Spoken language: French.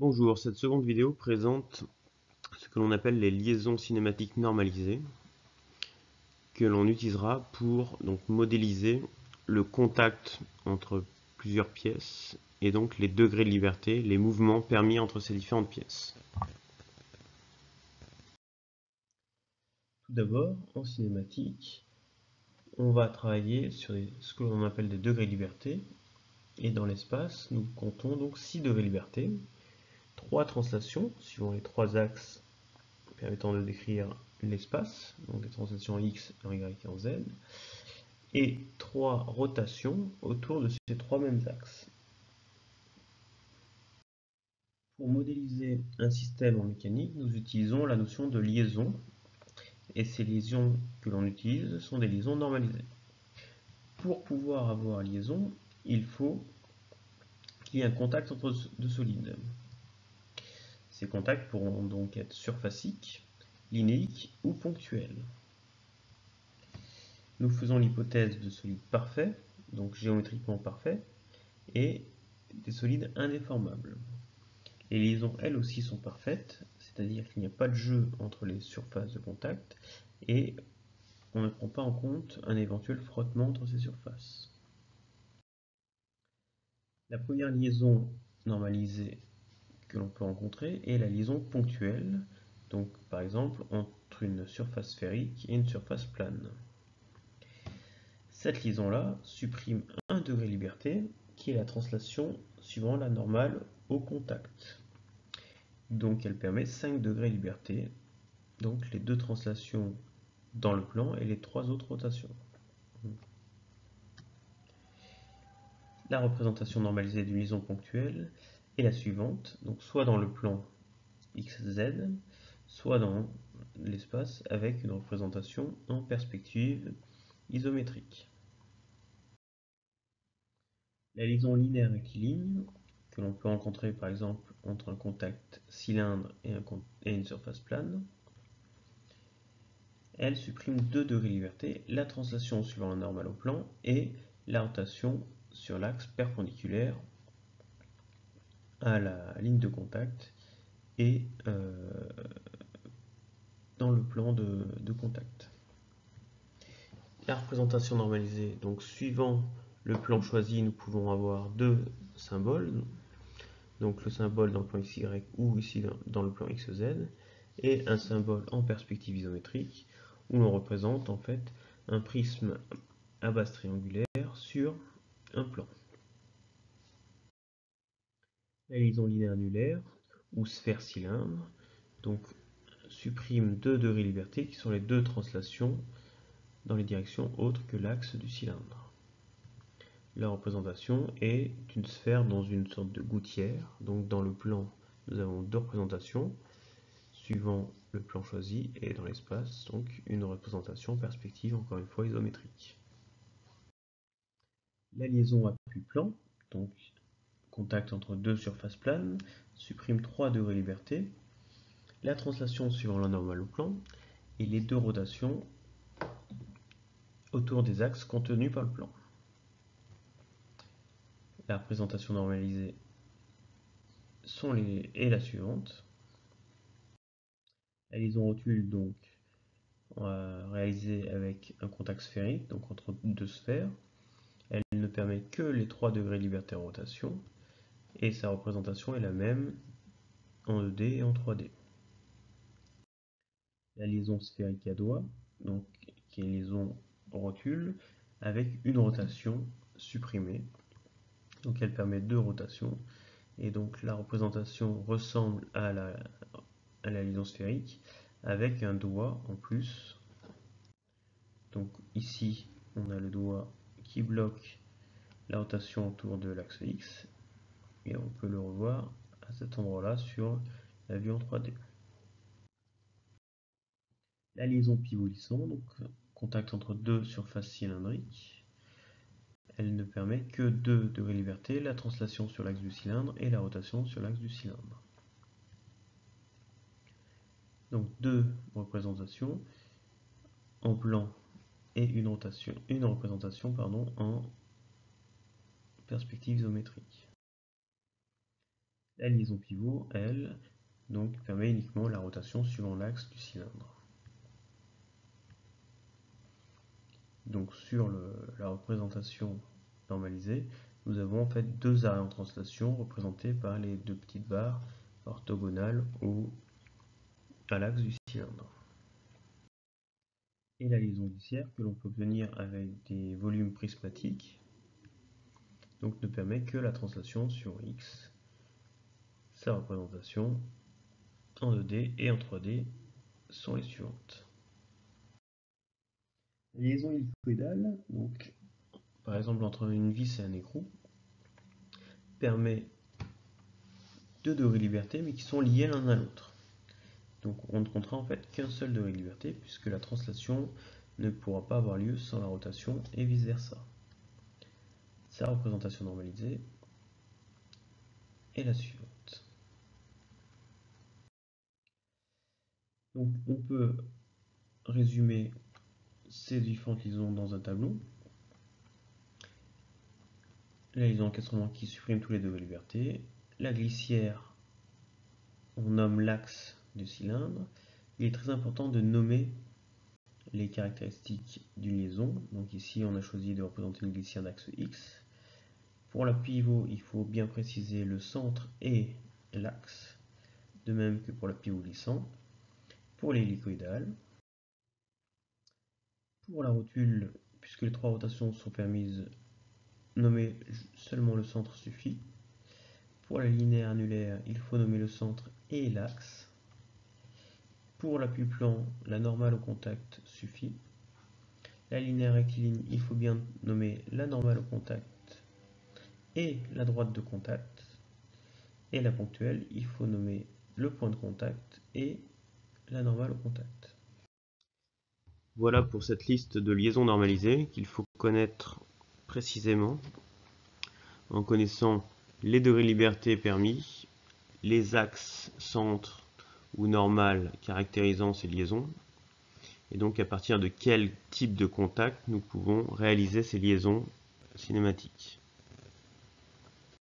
Bonjour, cette seconde vidéo présente ce que l'on appelle les liaisons cinématiques normalisées que l'on utilisera pour modéliser le contact entre plusieurs pièces et donc les degrés de liberté, les mouvements permis entre ces différentes pièces. Tout d'abord, en cinématique, on va travailler sur ce que l'on appelle des degrés de liberté, et dans l'espace, nous comptons donc 6 degrés de liberté, 3 translations suivant les 3 axes permettant de décrire l'espace, donc les translations en X, en Y et en Z, et 3 rotations autour de ces 3 mêmes axes. Pour modéliser un système en mécanique, nous utilisons la notion de liaison, et ces liaisons que l'on utilise sont des liaisons normalisées. Pour pouvoir avoir liaison, il faut qu'il y ait un contact entre deux solides. Ces contacts pourront donc être surfaciques, linéiques ou ponctuels. Nous faisons l'hypothèse de solides parfaits, donc géométriquement parfaits, et des solides indéformables. Les liaisons, elles aussi, sont parfaites, c'est-à-dire qu'il n'y a pas de jeu entre les surfaces de contact, et on ne prend pas en compte un éventuel frottement entre ces surfaces. La première liaison normalisée que l'on peut rencontrer est la liaison ponctuelle, donc par exemple entre une surface sphérique et une surface plane. Cette liaison-là supprime un degré de liberté, qui est la translation suivant la normale au contact. Donc elle permet 5 degrés de liberté, donc les 2 translations dans le plan et les 3 autres rotations. La représentation normalisée d'une liaison ponctuelle est la suivante, donc soit dans le plan XZ, soit dans l'espace avec une représentation en perspective isométrique. La liaison linéaire rectiligne, que l'on peut rencontrer par exemple entre un contact cylindre et une surface plane, elle supprime 2 degrés de liberté, la translation suivant la normale au plan et la rotation sur l'axe perpendiculaire à la ligne de contact et dans le plan de contact. La représentation normalisée, donc suivant le plan choisi, nous pouvons avoir 2 symboles, donc le symbole dans le plan XY ou ici dans le plan XZ, et un symbole en perspective isométrique où l'on représente en fait un prisme à base triangulaire sur un plan. La liaison linéaire annulaire ou sphère-cylindre donc supprime 2 degrés de liberté qui sont les 2 translations dans les directions autres que l'axe du cylindre. La représentation est une sphère dans une sorte de gouttière, donc dans le plan nous avons 2 représentations suivant le plan choisi, et dans l'espace donc une représentation perspective encore une fois isométrique. La liaison appui-plan, donc contact entre 2 surfaces planes, supprime 3 degrés de liberté, la translation suivant la normale au plan et les 2 rotations autour des axes contenus par le plan. La représentation normalisée est la suivante. La liaison rotule donc réalisée avec un contact sphérique, donc entre 2 sphères. Elle ne permet que les 3 degrés de liberté en rotation, et sa représentation est la même en 2D et en 3D. La liaison sphérique à doigt, donc qui est une liaison rotule, avec une rotation supprimée. Donc elle permet 2 rotations, et donc la représentation ressemble à la liaison sphérique, avec un doigt en plus. Donc ici, on a le doigt qui bloque la rotation autour de l'axe X, et on peut le revoir à cet endroit-là sur la vue en 3D. La liaison pivot-lissant, donc contact entre 2 surfaces cylindriques, elle ne permet que 2 degrés de liberté, la translation sur l'axe du cylindre et la rotation sur l'axe du cylindre. Donc 2 représentations en plan et une représentation en perspective isométrique. La liaison pivot, elle, donc permet uniquement la rotation suivant l'axe du cylindre. Donc sur la représentation normalisée, nous avons en fait deux arrêts en translation représentés par les deux petites barres orthogonales à l'axe du cylindre. Et la liaison glissière que l'on peut obtenir avec des volumes prismatiques donc ne permet que la translation sur X. Sa représentation en 2D et en 3D sont les suivantes. La liaison hélicoïdale, donc par exemple entre une vis et un écrou, permet deux degrés de liberté mais qui sont liés l'un à l'autre. Donc on ne comptera en fait qu'un seul degré de liberté puisque la translation ne pourra pas avoir lieu sans la rotation et vice versa. Sa représentation normalisée est la suivante. Donc on peut résumer ces différentes liaisons dans un tableau. La liaison encastrement qui supprime tous les degrés de liberté. La glissière, on nomme l'axe du cylindre. Il est très important de nommer les caractéristiques d'une liaison. Donc ici on a choisi de représenter une glissière d'axe X. Pour la pivot, il faut bien préciser le centre et l'axe, de même que pour la pivot glissant. Pour l'hélicoïdale, pour la rotule, puisque les trois rotations sont permises, nommer seulement le centre suffit. Pour la linéaire annulaire, il faut nommer le centre et l'axe. Pour l'appui plan, la normale au contact suffit. La linéaire rectiligne, il faut bien nommer la normale au contact et la droite de contact. Et la ponctuelle, il faut nommer le point de contact et la normale au contact. Voilà pour cette liste de liaisons normalisées qu'il faut connaître précisément en connaissant les degrés de liberté permis, les axes centre ou normal caractérisant ces liaisons, et donc à partir de quel type de contact nous pouvons réaliser ces liaisons cinématiques.